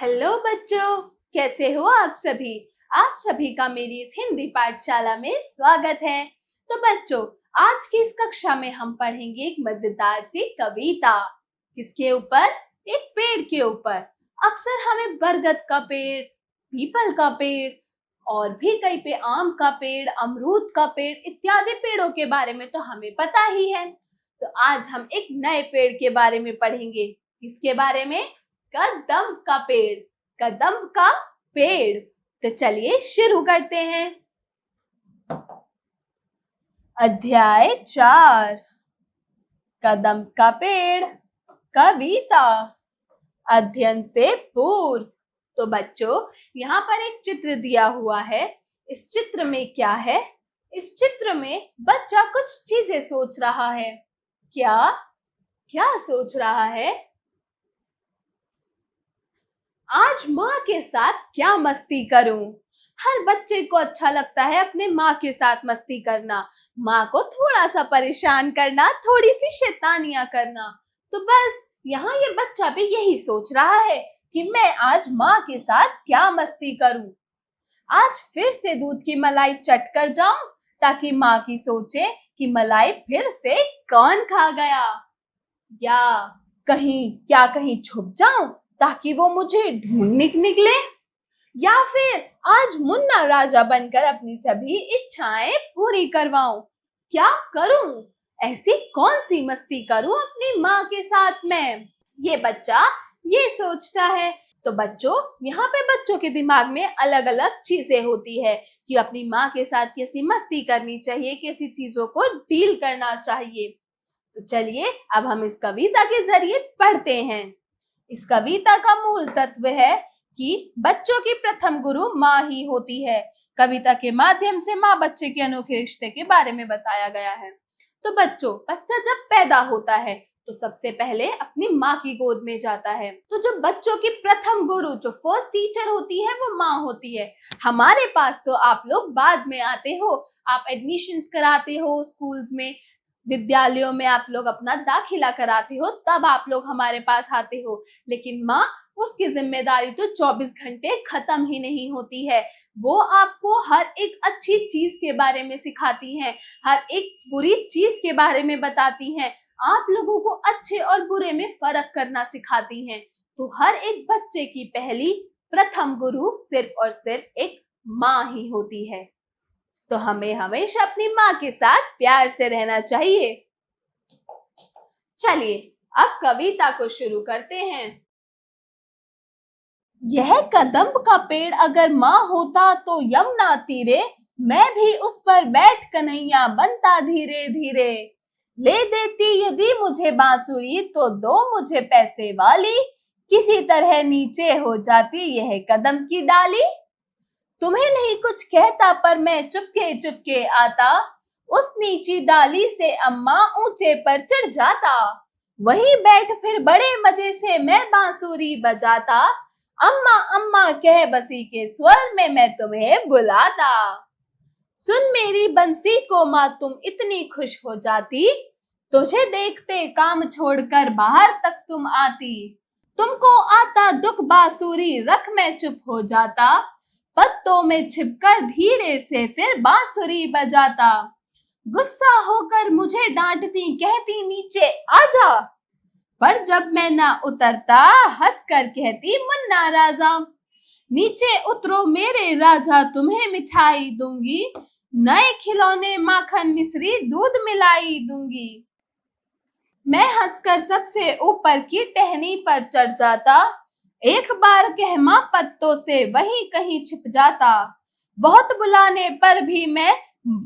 Hello बच्चों, कैसे हो आप सभी। आप सभी का मेरी इस हिंदी पाठशाला में स्वागत है। तो बच्चों, आज की इस कक्षा में हम पढ़ेंगे एक मजेदार सी कविता। किसके ऊपर? एक पेड़ के ऊपर। अक्सर हमें बरगद का पेड़, पीपल का पेड़ और भी कई पे आम का पेड़, अमरूद का पेड़ इत्यादि पेड़ों के बारे में तो हमें पता ही है। तो आज हम एक नए पेड़ के बारे में पढ़ेंगे। किसके बारे में? कदम का पेड़। कदम का पेड़। तो चलिए शुरू करते हैं। अध्याय 4, कदम का पेड़ कविता, अध्ययन से पूर्व। तो बच्चों, यहाँ पर एक चित्र दिया हुआ है। इस चित्र में क्या है? इस चित्र में बच्चा कुछ चीजें सोच रहा है। क्या क्या सोच रहा है? आज माँ के साथ क्या मस्ती करूं? हर बच्चे को अच्छा लगता है अपने माँ के साथ मस्ती करना, माँ को थोड़ा सा परेशान करना, थोड़ी सी शैतानियां करना। तो बस यहाँ ये बच्चा भी यही सोच रहा है कि मैं आज माँ के साथ क्या मस्ती करूं। आज फिर से दूध की मलाई चट कर जाऊं ताकि माँ की सोचे कि मलाई फिर से कौन खा गया, या कहीं छुप जाऊं ताकि वो मुझे ढूंढ निकले, या फिर आज मुन्ना राजा बनकर अपनी सभी इच्छाएं पूरी करवाऊं। क्या करूं? ऐसी कौन सी मस्ती करूं अपनी माँ के साथ में? ये बच्चा ये सोचता है। तो बच्चों, यहाँ पे बच्चों के दिमाग में अलग अलग चीजें होती है कि अपनी माँ के साथ कैसी मस्ती करनी चाहिए, कैसी चीजों को डील करना चाहिए। तो चलिए अब हम इस कविता के जरिए पढ़ते हैं। इस कविता का मूल तत्व है कि बच्चों की प्रथम गुरु माँ ही होती है। कविता के माध्यम से माँ बच्चे के अनोखे रिश्ते के बारे में बताया गया है। तो बच्चों, बच्चा जब पैदा होता है तो सबसे पहले अपनी माँ की गोद में जाता है। तो जो बच्चों की प्रथम गुरु, जो फर्स्ट टीचर होती है, वो माँ होती है। हमारे पास तो आप लोग बाद में आते हो, आप एडमिशंस कराते हो स्कूल्स में, विद्यालयों में आप लोग अपना दाखिला कराते हो, तब आप लोग हमारे पास आते हो। लेकिन माँ, उसकी जिम्मेदारी तो 24 घंटे खत्म ही नहीं होती है। वो आपको हर एक अच्छी चीज के बारे में सिखाती हैं, हर एक बुरी चीज के बारे में बताती हैं, आप लोगों को अच्छे और बुरे में फर्क करना सिखाती हैं। तो हर एक बच्चे की पहली प्रथम गुरु सिर्फ और सिर्फ एक माँ ही होती है। तो हमें हमेशा अपनी माँ के साथ प्यार से रहना चाहिए। चलिए अब कविता को शुरू करते हैं। यह कदम का पेड़ अगर माँ होता तो यमुना तीरे, मैं भी उस पर बैठ कन्हैया बनता धीरे धीरे। ले देती यदि मुझे बांसुरी तो दो मुझे पैसे वाली, किसी तरह नीचे हो जाती यह कदम की डाली। तुम्हें नहीं कुछ कहता पर मैं चुपके चुपके आता, उस नीची डाली से अम्मा ऊंचे पर चढ़ जाता। वहीं बैठ फिर बड़े मजे से मैं बांसुरी बजाता, अम्मा अम्मा कह बसी के स्वर में मैं तुम्हें बुलाता। सुन मेरी बंसी को माँ तुम इतनी खुश हो जाती, तुझे देखते काम छोड़कर बाहर तक तुम आती। तुमको आता दुख बांसुरी रख मैं चुप हो जाता, पत्तों में छिपकर धीरे से फिर बांसुरी बजाता। गुस्सा होकर मुझे डांटती कहती नीचे आजा, पर जब मैं ना उतरता हंसकर कहती मुन्ना राजा। नीचे उतरो मेरे राजा तुम्हें मिठाई दूंगी, नए खिलौने माखन मिश्री दूध मिलाई दूंगी। मैं हंसकर सबसे ऊपर की टहनी पर चढ़ जाता, एक बार कह माँ पत्तों से वही कहीं छिप जाता। बहुत बुलाने पर भी मैं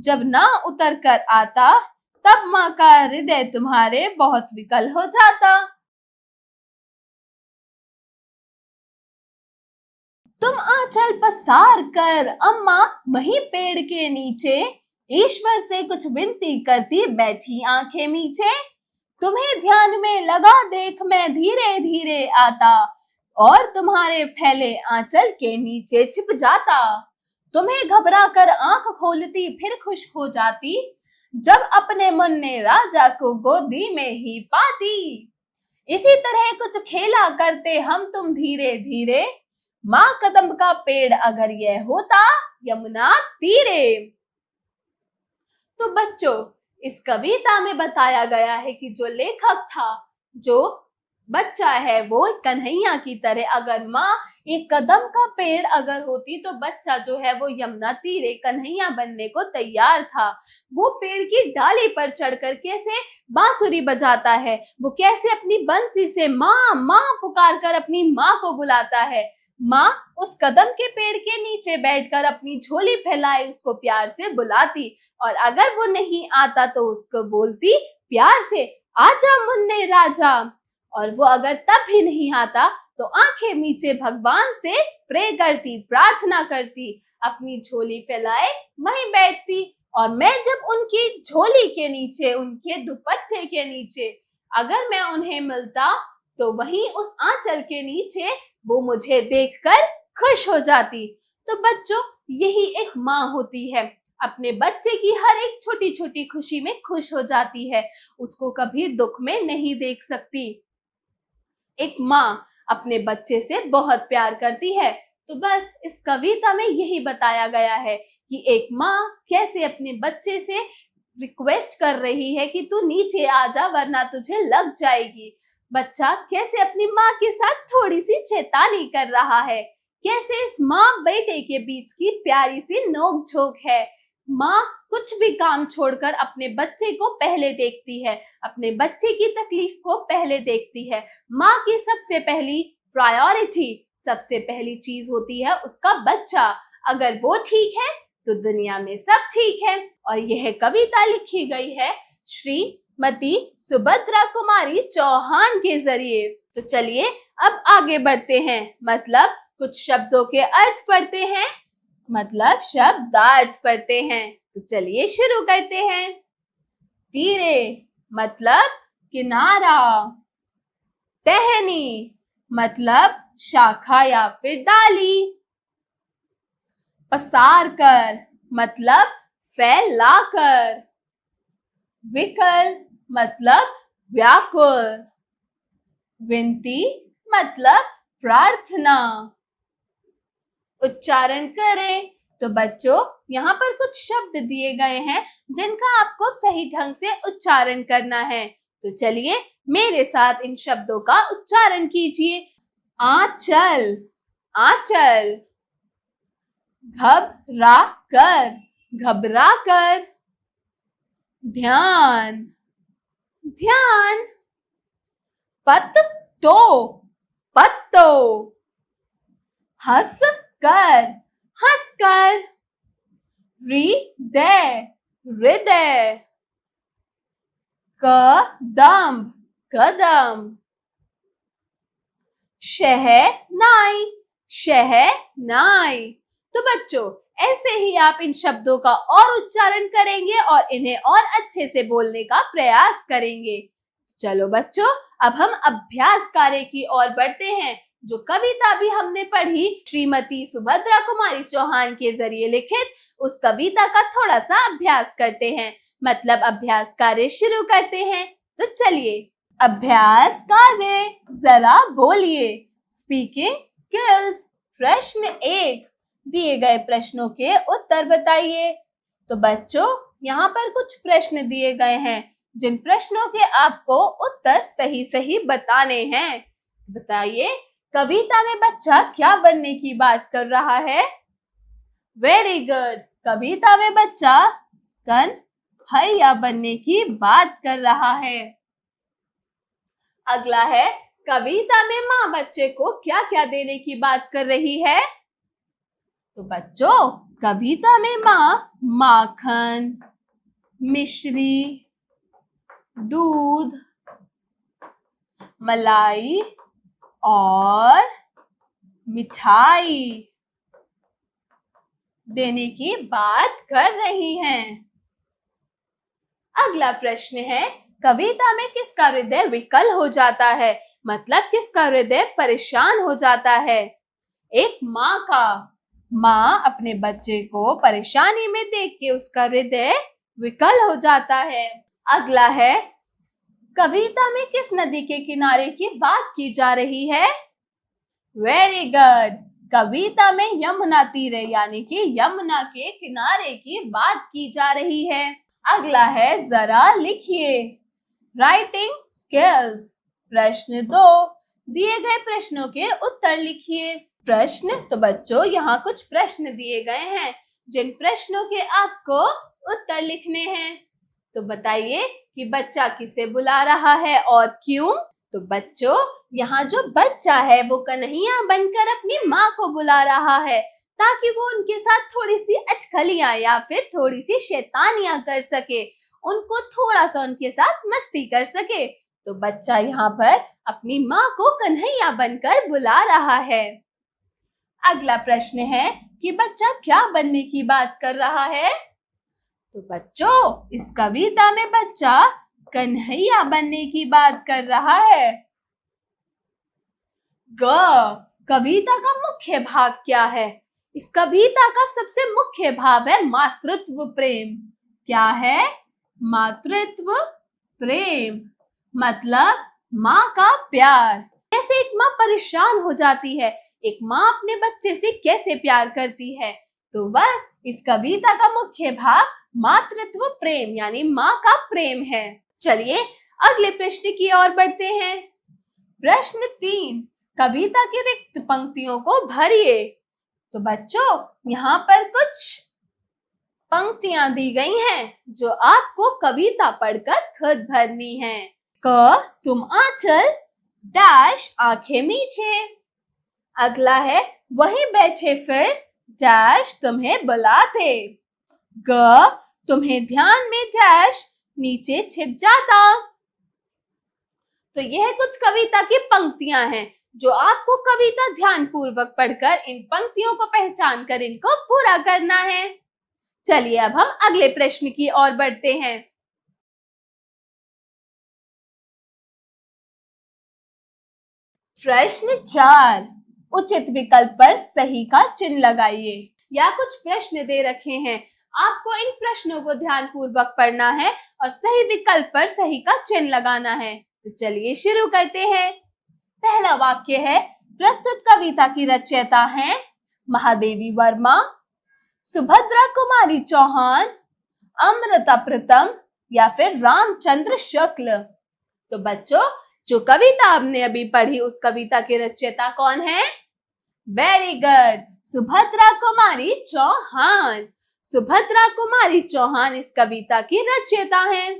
जब ना उतर कर आता, तब माँ का हृदय तुम्हारे बहुत विकल हो जाता। तुम आंचल पसार कर अम्मा वहीं पेड़ के नीचे, ईश्वर से कुछ विनती करती बैठी आंखें मीचे। तुम्हें ध्यान में लगा देख मैं धीरे धीरे आता, और तुम्हारे फैले आंचल के नीचे छिप जाता। तुम्हें घबरा कर आंख खोलती फिर खुश हो जाती, जब अपने मुन्ने राजा को गोदी में ही पाती। इसी तरह कुछ खेला करते हम तुम धीरे धीरे, माँ कदम का पेड़ अगर यह होता यमुना तीरे। तो बच्चों, इस कविता में बताया गया है कि जो लेखक था, जो बच्चा है, वो कन्हैया की तरह अगर माँ एक कदम का पेड़ अगर होती तो बच्चा जो है वो यमुना तीरे कन्हैया बनने को तैयार था। वो पेड़ की डाली पर चढ़कर कैसे बांसुरी बजाता है, वो कैसे अपनी बंसी से माँ माँ पुकार कर अपनी माँ को बुलाता है। माँ उस कदम के पेड़ के नीचे बैठकर अपनी झोली फैलाए उसको प्यार से बुलाती, और अगर वो नहीं आता तो उसको बोलती प्यार से, आजा मुन्ने राजा। और वो अगर तब भी नहीं आता तो आंखें नीचे भगवान से प्रे करती, प्रार्थना करती, अपनी झोली फैलाए वहीं बैठती। और मैं जब उनकी झोली के नीचे, उनके दुपट्टे के नीचे अगर मैं उन्हें मिलता तो वहीं उस आंचल के नीचे वो मुझे देखकर खुश हो जाती। तो बच्चों, यही एक माँ होती है, अपने बच्चे की हर एक छोटी छोटी खुशी में खुश हो जाती है, उसको कभी दुख में नहीं देख सकती। एक माँ अपने बच्चे से बहुत प्यार करती है। तो बस इस कविता में यही बताया गया है कि एक माँ कैसे अपने बच्चे से रिक्वेस्ट कर रही है कि तू नीचे आ जा वरना तुझे लग जाएगी। बच्चा कैसे अपनी माँ के साथ थोड़ी सी शैतानी कर रहा है, कैसे इस माँ बेटे के बीच की प्यारी सी नोक झोंक है। माँ कुछ भी काम छोड़कर अपने बच्चे को पहले देखती है, अपने बच्चे की तकलीफ को पहले देखती है। माँ की सबसे पहली प्रायोरिटी, सबसे पहली चीज होती है उसका बच्चा। अगर वो ठीक है तो दुनिया में सब ठीक है। और यह कविता लिखी गई है श्रीमती सुभद्रा कुमारी चौहान के जरिए। तो चलिए अब आगे बढ़ते हैं, मतलब कुछ शब्दों के अर्थ पढ़ते हैं, मतलब शब्दार्थ पढ़ते हैं। तो चलिए शुरू करते हैं। तीरे मतलब किनारा, टहनी मतलब शाखा या फिर डाली, पसार कर मतलब फैलाकर, विकल मतलब व्याकुल, विनती मतलब प्रार्थना। उच्चारण करें। तो बच्चों, यहाँ पर कुछ शब्द दिए गए हैं जिनका आपको सही ढंग से उच्चारण करना है। तो चलिए मेरे साथ इन शब्दों का उच्चारण कीजिए। आंचल, आंचल, घबरा कर, घबरा कर, ध्यान, ध्यान, पत्तो, पत्तो, हंस कर, हंसकर, हृदय, हृदय, कदम, कदम, शहनाई, शहनाई। तो बच्चों, ऐसे ही आप इन शब्दों का और उच्चारण करेंगे और इन्हें और अच्छे से बोलने का प्रयास करेंगे। चलो बच्चों, अब हम अभ्यास कार्य की ओर बढ़ते हैं। जो कविता भी हमने पढ़ी श्रीमती सुभद्रा कुमारी चौहान के जरिए लिखित, उस कविता का थोड़ा सा अभ्यास करते हैं, मतलब अभ्यास कार्य शुरू करते हैं। तो चलिए, अभ्यास कार्य, जरा बोलिए। Speaking skills. प्रश्न 1, दिए गए प्रश्नों के उत्तर बताइए। तो बच्चों, यहाँ पर कुछ प्रश्न दिए गए हैं जिन प्रश्नों के आपको उत्तर सही सही बताने हैं। बताइए, कविता में बच्चा क्या बनने की बात कर रहा है? Very good. कविता में बच्चा कन्हैया बनने की बात कर रहा है। अगला है, कविता में माँ बच्चे को क्या क्या देने की बात कर रही है? तो बच्चों, कविता में माँ माखन, मिश्री, दूध, मलाई और मिठाई देने की बात कर रही हैं। अगला प्रश्न है, कविता में किसका हृदय विकल हो जाता है, मतलब किसका हृदय परेशान हो जाता है? एक माँ का। माँ अपने बच्चे को परेशानी में देख के उसका हृदय विकल हो जाता है। अगला है, कविता में किस नदी के किनारे की बात की जा रही है? Very good. कविता में यमुना तीरे यानी कि यमुना के किनारे की बात की जा रही है। अगला है जरा लिखिए। Writing skills. प्रश्न 2, दिए गए प्रश्नों के उत्तर लिखिए। प्रश्न, तो बच्चों यहाँ कुछ प्रश्न दिए गए हैं जिन प्रश्नों के आपको उत्तर लिखने हैं। तो बताइए कि बच्चा किसे बुला रहा है और क्यों। तो बच्चों, यहाँ जो बच्चा है वो कन्हैया बनकर अपनी माँ को बुला रहा है ताकि वो उनके साथ थोड़ी सी अटखलियां या फिर थोड़ी सी शैतानियां कर सके, उनको थोड़ा सा उनके साथ मस्ती कर सके। तो बच्चा यहाँ पर अपनी माँ को कन्हैया बनकर बुला रहा है। अगला प्रश्न है कि बच्चा क्या बनने की बात कर रहा है। तो बच्चों, इस कविता में बच्चा कन्हैया बनने की बात कर रहा है। कविता का मुख्य भाव क्या है। इस कविता का सबसे मुख्य भाव है मातृत्व प्रेम। क्या है? मातृत्व प्रेम, मतलब माँ का प्यार। कैसे एक माँ परेशान हो जाती है, एक माँ अपने बच्चे से कैसे प्यार करती है। तो बस इस कविता का मुख्य भाव मातृत्व प्रेम यानी माँ का प्रेम है। चलिए अगले प्रश्न की ओर बढ़ते हैं। प्रश्न 3, कविता की रिक्त पंक्तियों को भरिए। तो बच्चों, यहाँ पर कुछ पंक्तियां दी गई हैं जो आपको कविता पढ़कर खुद भरनी है। तुम आंचल डैश आंखें मीचे। अगला है वहीं बैठे फिर डैश तुम्हें बुलाते। तुम्हें ध्यान में डैश नीचे छिप जाता। तो यह कुछ कविता की पंक्तियां हैं जो आपको कविता ध्यान पूर्वक पढ़कर इन पंक्तियों को पहचान कर इनको पूरा करना है। चलिए अब हम अगले प्रश्न की ओर बढ़ते हैं। प्रश्न 4, उचित विकल्प पर सही का चिन्ह लगाइए। या कुछ प्रश्न दे रखे हैं, आपको इन प्रश्नों को ध्यान पूर्वक पढ़ना है और सही विकल्प पर सही का चिन्ह लगाना है। तो चलिए शुरू करते हैं। पहला वाक्य है, प्रस्तुत कविता की रचयिता हैं महादेवी वर्मा, सुभद्रा कुमारी चौहान, अमृता प्रीतम या फिर रामचंद्र शुक्ल। तो बच्चों, जो कविता आपने अभी पढ़ी उस कविता के रचयिता कौन है? Very good, Subhadra Kumari Chauhan. सुभद्रा कुमारी चौहान इस कविता की रचयिता हैं।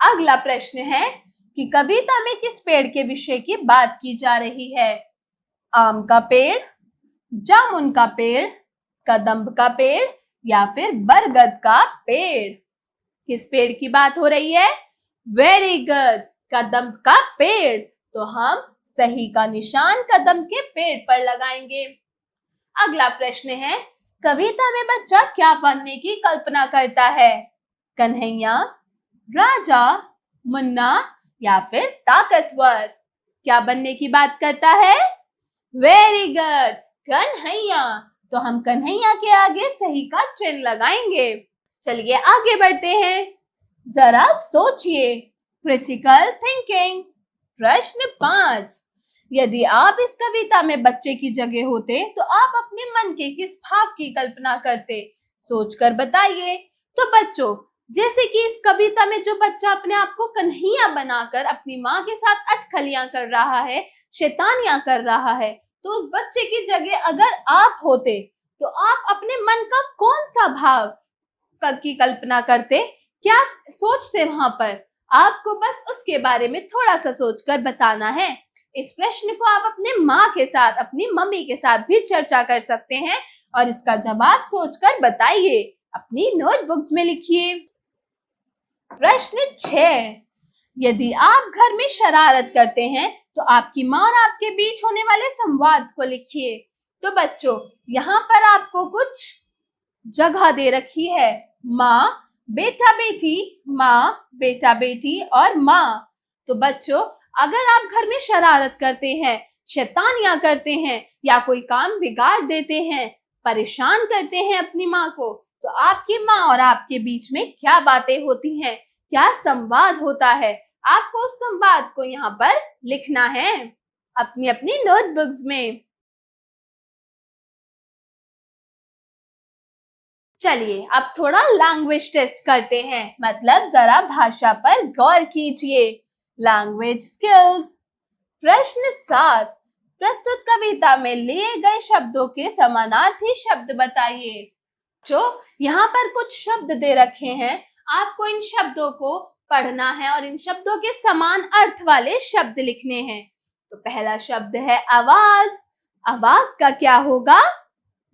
अगला प्रश्न है कि कविता में किस पेड़ के विषय की बात की जा रही है। आम का पेड़, जामुन का पेड़, कदम्ब का पेड़ या फिर बरगद का पेड़। किस पेड़ की बात हो रही है? वेरी गुड, कदम्ब का पेड़। तो हम सही का निशान कदम्ब के पेड़ पर लगाएंगे। अगला प्रश्न है, कविता में बच्चा क्या बनने की कल्पना करता है। कन्हैया, राजा, मुन्ना या फिर ताकतवर। क्या बनने की बात करता है? Very good, Kanhaiya. तो हम कन्हैया के आगे सही का चिन्ह लगाएंगे। चलिए आगे बढ़ते हैं। जरा सोचिए, क्रिटिकल थिंकिंग। प्रश्न 5, यदि आप इस कविता में बच्चे की जगह होते तो आप अपने मन के किस भाव की कल्पना करते? सोचकर बताइए। तो बच्चों, जैसे कि इस कविता में जो बच्चा अपने आप को कन्हैया बनाकर अपनी माँ के साथ अटखलियां कर रहा है, शैतानियां कर रहा है, तो उस बच्चे की जगह अगर आप होते तो आप अपने मन का कौन सा भाव की कल्पना करते? क्या सोचते वहां पर? आपको बस उसके बारे में थोड़ा सा सोचकर बताना है। इस प्रश्न को आप अपने माँ के साथ, अपनी मम्मी के साथ भी चर्चा कर सकते हैं और इसका जवाब सोचकर बताइए। अपनी नोटबुक्स में लिखिए। प्रश्न 6, यदि आप घर में शरारत करते हैं तो आपकी माँ और आपके बीच होने वाले संवाद को लिखिए। तो बच्चों, यहाँ पर आपको कुछ जगह दे रखी है। माँ, बेटा बेटी, माँ, बेटा बेटी और माँ। तो बच्चों, अगर आप घर में शरारत करते हैं, शैतानियां करते हैं या कोई काम बिगाड़ देते हैं, परेशान करते हैं अपनी माँ को, तो आपकी माँ और आपके बीच में क्या बातें होती हैं, क्या संवाद होता है, आपको उस संवाद को यहाँ पर लिखना है अपनी अपनी नोटबुक्स में। चलिए अब थोड़ा लैंग्वेज टेस्ट करते हैं, मतलब जरा भाषा पर गौर कीजिए। Language skills. प्रश्न 7, प्रस्तुत कविता में लिए गए शब्दों के समानार्थी शब्द बताइए। जो यहाँ पर कुछ शब्द दे रखे हैं, आपको इन शब्दों को पढ़ना है और इन शब्दों के समान अर्थ वाले शब्द लिखने हैं। तो पहला शब्द है आवाज। आवाज का क्या होगा?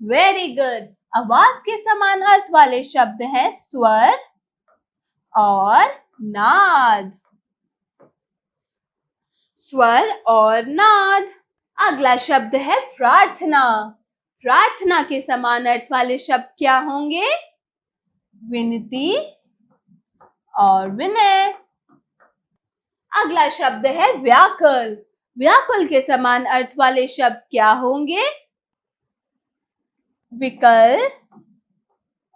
Very good. आवाज के समान अर्थ वाले शब्द हैं स्वर और नाद। स्वर और नाद। अगला शब्द है प्रार्थना। प्रार्थना के समान अर्थ वाले शब्द क्या होंगे? विनती और विनय। अगला शब्द है व्याकुल। व्याकुल के समान अर्थ वाले शब्द क्या होंगे? विकल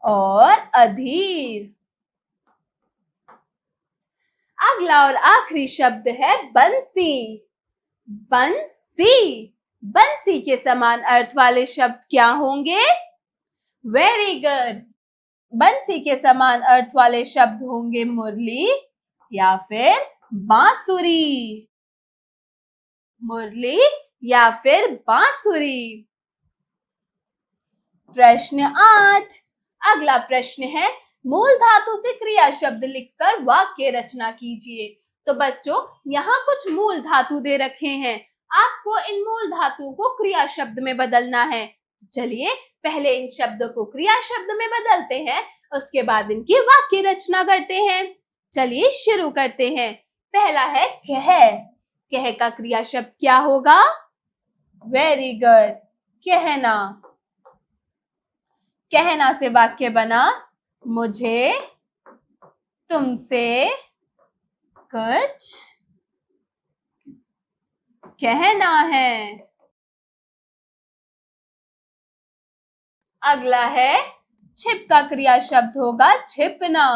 और अधीर। अगला और आखिरी शब्द है बंसी। बंसी। बंसी के समान अर्थ वाले शब्द क्या होंगे? Very good. बंसी के समान अर्थ वाले शब्द होंगे मुरली या फिर बांसुरी। मुरली या फिर बांसुरी। प्रश्न 8। अगला प्रश्न है, मूल धातु से क्रिया शब्द लिखकर वाक्य रचना कीजिए। तो बच्चों, यहाँ कुछ मूल धातु दे रखे हैं, आपको इन मूल धातुओं को क्रिया शब्द में बदलना है। तो चलिए पहले इन शब्दों को क्रिया शब्द में बदलते हैं, उसके बाद इनकी वाक्य रचना करते हैं। चलिए शुरू करते हैं। पहला है कह। कह का क्रिया शब्द क्या होगा? वेरी गुड, कहना। कहना से वाक्य बना, मुझे तुमसे कुछ कहना है। अगला है छिप का क्रिया शब्द होगा छिपना।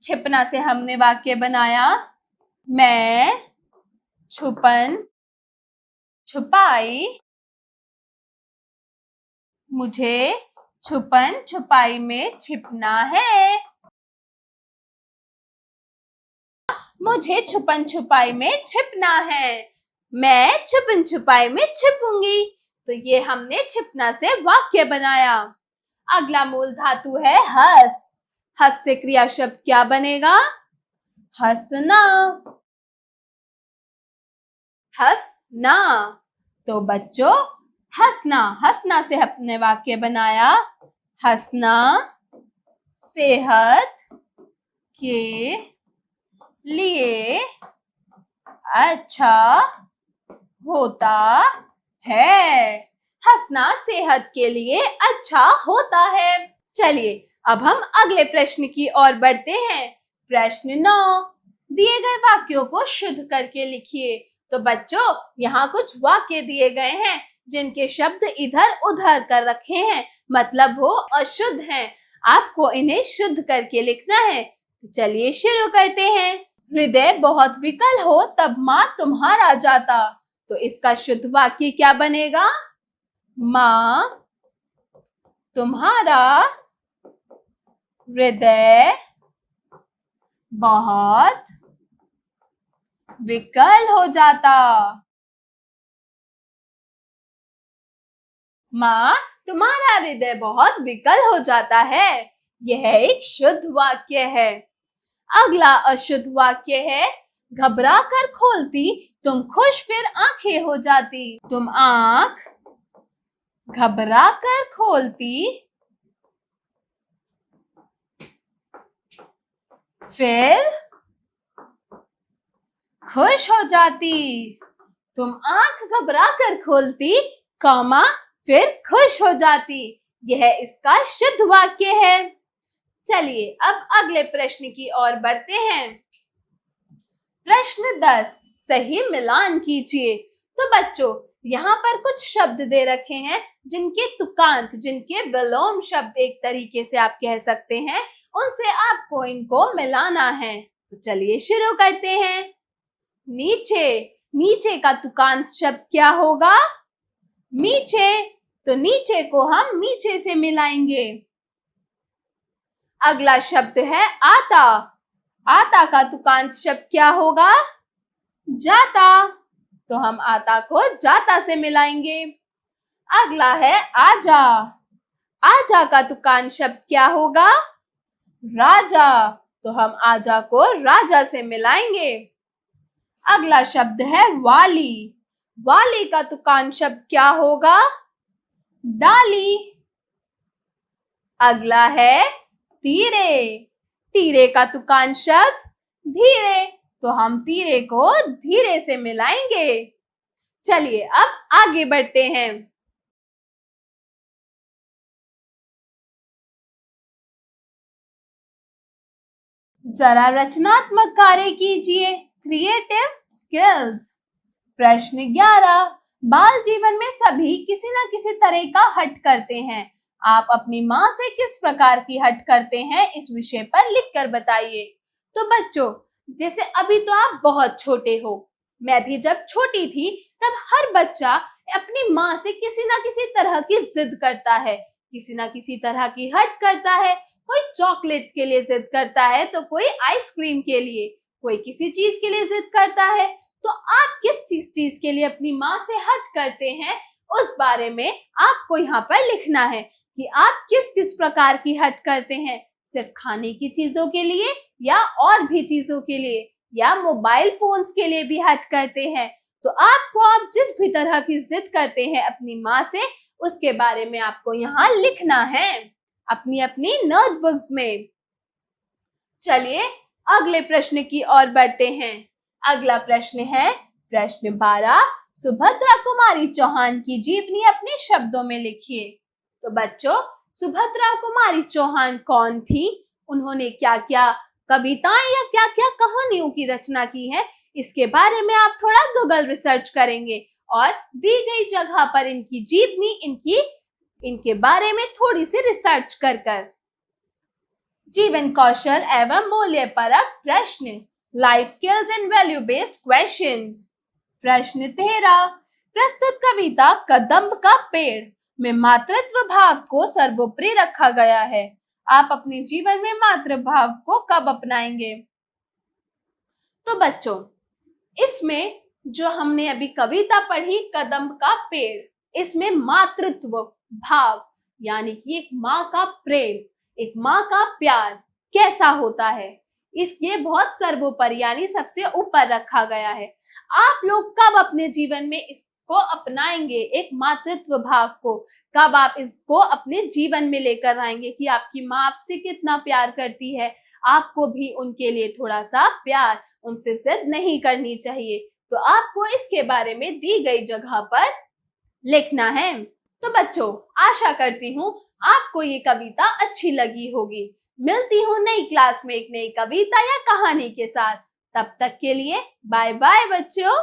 छिपना से हमने वाक्य बनाया, मैं छुपन छुपाई, मुझे छुपन छुपाई में छिपना है। मुझे छुपन छुपाई में छिपना है। मैं छुपन छुपाई में छिपूंगी। तो ये हमने छिपना से वाक्य बनाया। अगला मूल धातु है हंस। हंस से क्रिया शब्द क्या बनेगा? हंसना। हंसना। तो बच्चों, हंसना, हंसना से हमने वाक्य बनाया, हंसना सेहत के लिए अच्छा होता है। हंसना सेहत के लिए अच्छा होता है। चलिए अब हम अगले प्रश्न की ओर बढ़ते हैं। प्रश्न 9, दिए गए वाक्यों को शुद्ध करके लिखिए। तो बच्चों, यहाँ कुछ वाक्य दिए गए हैं जिनके शब्द इधर उधर कर रखे हैं, मतलब वो अशुद्ध हैं। आपको इन्हें शुद्ध करके लिखना है। तो चलिए शुरू करते हैं। हृदय बहुत विकल हो तब माँ तुम्हारा जाता। तो इसका शुद्ध वाक्य क्या बनेगा? माँ तुम्हारा हृदय बहुत विकल हो जाता। माँ तुम्हारा हृदय बहुत विकल हो जाता है। यह एक शुद्ध वाक्य है। अगला अशुद्ध वाक्य है, घबरा कर खोलती तुम खुश फिर आंखें हो जाती। तुम आंख घबरा कर खोलती फिर खुश हो जाती। तुम आंख घबरा कर खोलती, कॉमा, फिर खुश हो जाती। यह इसका शुद्ध वाक्य है। चलिए अब अगले प्रश्न की ओर बढ़ते हैं। प्रश्न 10, सही मिलान कीजिए। तो बच्चों, यहाँ पर कुछ शब्द दे रखे हैं जिनके तुकांत, जिनके विलोम शब्द एक तरीके से आप कह सकते हैं, उनसे आपको इनको मिलाना है। तो चलिए शुरू करते हैं। नीचे। नीचे का तुकांत शब्द क्या होगा? मीचे। तो नीचे को हम मीचे से मिलाएंगे। अगला शब्द है आता। आता का तुकांत शब्द क्या होगा? जाता। तो हम आता को जाता से मिलाएंगे। अगला है आजा। आजा का तुकांत शब्द क्या होगा? राजा। तो हम आजा को राजा से मिलाएंगे। अगला शब्द है वाली। वाली का तुकांत शब्द क्या होगा? डाली। अगला है तीरे। तीरे का तुकांत शब्द धीरे। तो हम तीरे को धीरे से मिलाएंगे। चलिए अब आगे बढ़ते हैं। जरा रचनात्मक कार्य कीजिए, क्रिएटिव स्किल्स। प्रश्न 11। बाल जीवन में सभी किसी न किसी तरह का हट करते हैं। आप अपनी माँ से किस प्रकार की हट करते हैं, इस विषय पर लिखकर बताइए। तो बच्चों, जैसे अभी तो आप बहुत छोटे हो, मैं भी जब छोटी थी तब हर बच्चा अपनी माँ से किसी न किसी तरह की जिद करता है, किसी न किसी तरह की हट करता है। कोई चॉकलेट्स के लिए जिद करता है, तो कोई आइसक्रीम के लिए, कोई किसी चीज के लिए जिद करता है। तो आप किस चीज के लिए अपनी माँ से हट करते हैं, उस बारे में आपको यहाँ पर लिखना है कि आप किस किस प्रकार की हट करते हैं। सिर्फ खाने की चीजों के लिए या और भी चीजों के लिए या मोबाइल फोन्स के लिए भी हट करते हैं। तो आपको आप जिस भी तरह की जिद करते हैं अपनी माँ से, उसके बारे में आपको यहाँ लिखना है अपनी अपनी नोटबुक्स में। चलिए अगले प्रश्न की ओर बढ़ते हैं। अगला प्रश्न है प्रश्न 12। सुभद्रा कुमारी चौहान की जीवनी अपने शब्दों में लिखिए। तो बच्चों, सुभद्रा कुमारी चौहान कौन थी? उन्होंने क्या क्या कविताएं या क्या क्या कहानियों की रचना की है, इसके बारे में आप थोड़ा गूगल रिसर्च करेंगे और दी गई जगह पर इनकी जीवनी, इनके बारे में थोड़ी सी रिसर्च कर जीवन कौशल एवं मूल्य परक प्रश्न, life skills and value based questions. प्रश्न 13। प्रस्तुत कविता कदम्ब का पेड़ में मातृत्व भाव को सर्वोपरि रखा गया है। आप अपने जीवन में मातृ भाव को कब अपनाएंगे? तो बच्चों, इसमें जो हमने अभी कविता पढ़ी कदम्ब का पेड़, इसमें मातृत्व भाव यानी कि एक माँ का प्रेम, एक माँ का प्यार कैसा होता है, ये बहुत सर्वोपरि यानी सबसे ऊपर रखा गया है। आप लोग कब अपने जीवन में इसको अपनाएंगे, एक मातृत्व भाव को कब आप इसको अपने जीवन में लेकर आएंगे कि आपकी माँ आपसे कितना प्यार करती है, आपको भी उनके लिए थोड़ा सा प्यार, उनसे जिद नहीं करनी चाहिए। तो आपको इसके बारे में दी गई जगह पर लिखना है। तो बच्चों, आशा करती हूँ आपको ये कविता अच्छी लगी होगी। मिलती हूँ नई क्लास में एक नई कविता या कहानी के साथ। तब तक के लिए बाय बाय बच्चों।